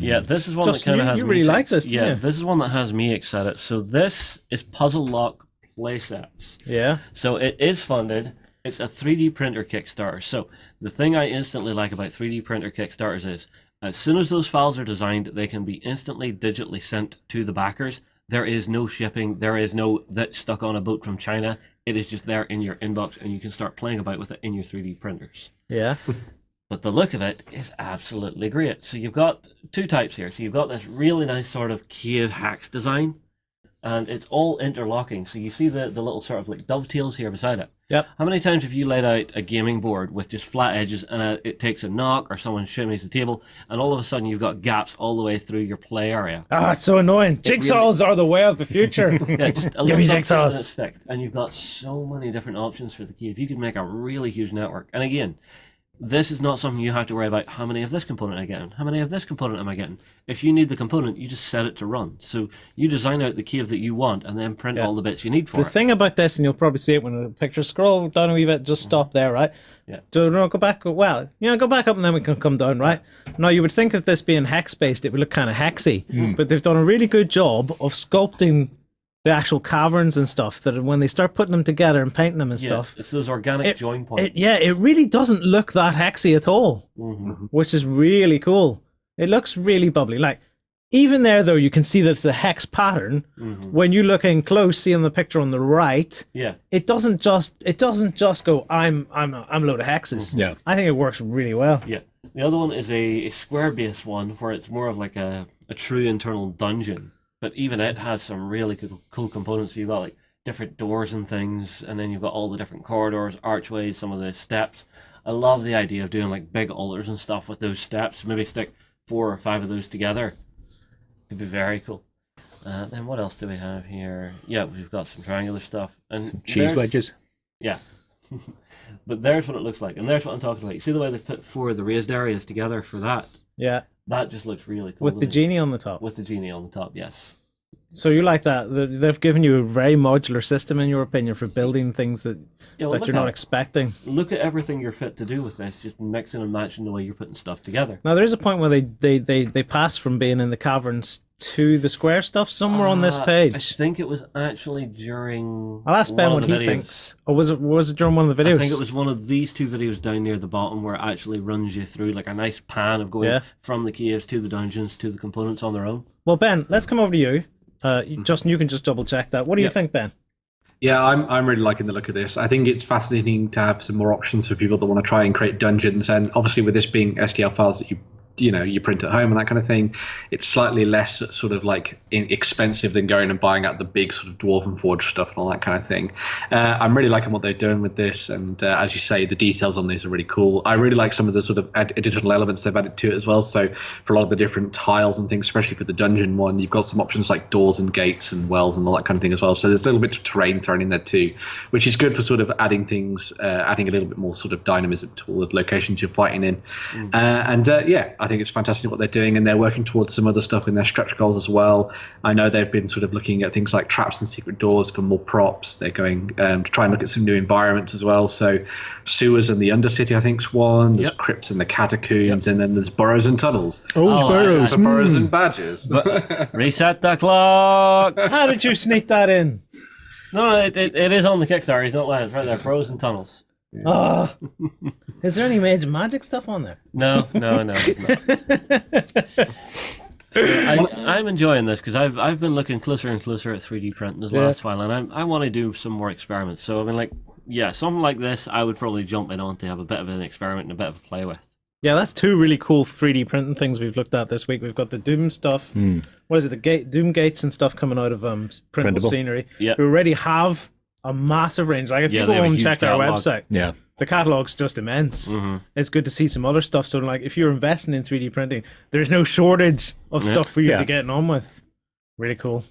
Yeah, this is one that kind of has you me. really like this, Yeah, yeah. this is one that has me excited. So this is Puzzlelock Playsets. Yeah. So it is funded. It's a 3D printer Kickstarter. So the thing I instantly like about 3D printer Kickstarters is as soon as those files are designed, they can be instantly digitally sent to the backers. There is no shipping. There is no that's stuck on a boat from China. It is just there in your inbox, and you can start playing about with it in your 3D printers. Yeah. But the look of it is absolutely great. So you've got two types here. So you've got this really nice sort of cave hacks design, and it's all interlocking. So you see the little sort of like dovetails here beside it. Yep. How many times have you laid out a gaming board with just flat edges and it takes a knock or someone shimmies the table and all of a sudden you've got gaps all the way through your play area? Ah, it's so annoying. Jigsaws are the way of the future. Yeah, just a Give me little something and jigsaws. it's fixed. And you've got so many different options for the cave. You could make a really huge network. And again, this is not something you have to worry about. How many of this component am I getting? How many of this component am I getting? If you need the component, you just set it to run. So you design out the cave that you want and then print all the bits you need for The it. thing about this, and you'll probably see it when the picture scroll down a wee bit, just stop there, right? Yeah. So no, go back. Well, go back up and then we can come down, right? Now you would think of this being hex based, it would look kind of hexy, but they've done a really good job of sculpting the actual caverns and stuff. That when they start putting them together and painting them and stuff, It's those organic join points. it really doesn't look that hexy at all, which is really cool. It looks really bubbly. Like even there though, you can see that it's a hex pattern. When you look in close, see in the picture on the right, it doesn't just go I'm a load of hexes. Yeah. I think it works really well. Yeah. The other one is a square based one where it's more of like a true internal dungeon. But even it has some really cool components. You've got like different doors and things, and then you've got all the different corridors, archways, some of the steps. I love the idea of doing like big altars and stuff with those steps. Maybe stick 4 or 5 of those together. It'd be very cool. Then what else do we have here? Yeah, we've got some triangular stuff. And Cheese wedges. Yeah. But there's what it looks like, and there's what I'm talking about. You see the way they put 4 of the raised areas together for that? Yeah. That just looks really cool. With the genie on the top. With the genie on the top, yes. So you like that? They've given you a very modular system, in your opinion, for building things that Look you're not at expecting. Look at everything you're fit to do with this, just mixing and matching the way you're putting stuff together. Now there is a point where they pass from being in the caverns to the square stuff somewhere on this I page. think it was actually during I'll ask Ben one what of the he videos. thinks. Or was it during one of the videos? I think it was one of these 2 videos down near the bottom where it actually runs you through like a nice pan of going from the caves to the dungeons to the components on their own. Well, Ben, let's come over to you. Justin, you can just double check that. What do you think, Ben? Yeah, I'm really liking the look of this. I think it's fascinating to have some more options for people that want to try and create dungeons. And obviously, with this being STL files that you print at home and that kind of thing, it's slightly less sort of like expensive than going and buying out the big sort of Dwarven Forge stuff and all that kind of thing. I'm really liking what they're doing with this, and as you say, the details on these are really cool. I really like some of the sort of additional elements they've added to it as well. So for a lot of the different tiles and things, especially for the dungeon one, you've got some options like doors and gates and wells and all that kind of thing as well. So there's a little bit of terrain thrown in there too, which is good for sort of adding things, adding a little bit more sort of dynamism to all the locations you're fighting in. I think it's fantastic what they're doing, and they're working towards some other stuff in their stretch goals as well. I know they've been sort of looking at things like traps and secret doors for more props. They're going to try and look at some new environments as well. So sewers and the Undercity, I think, is one. There's crypts and the catacombs, and then there's burrows and tunnels. Burrows. For burrows and badges. Reset the clock! How did you sneak that in? No, it is on the Kickstarter. He's not lying. It's right there. Burrows and tunnels. Oh, is there any major magic stuff on there? No, it's not. I'm enjoying this because I've been looking closer and closer at 3D printing this last while, and I want to do some more experiments. So I mean, like, something like this, I would probably jump in on to have a bit of an experiment and a bit of a play with. Yeah, that's 2 really cool 3D printing things we've looked at this week. We've got the Doom stuff. What is it? The Doom gates and stuff coming out of printable scenery. Yeah, we already have a massive range. Like if you go and check our website, the catalog's just immense. It's good to see some other stuff. So like if you're investing in 3D printing, there's no shortage of stuff for you to get on with. Really cool.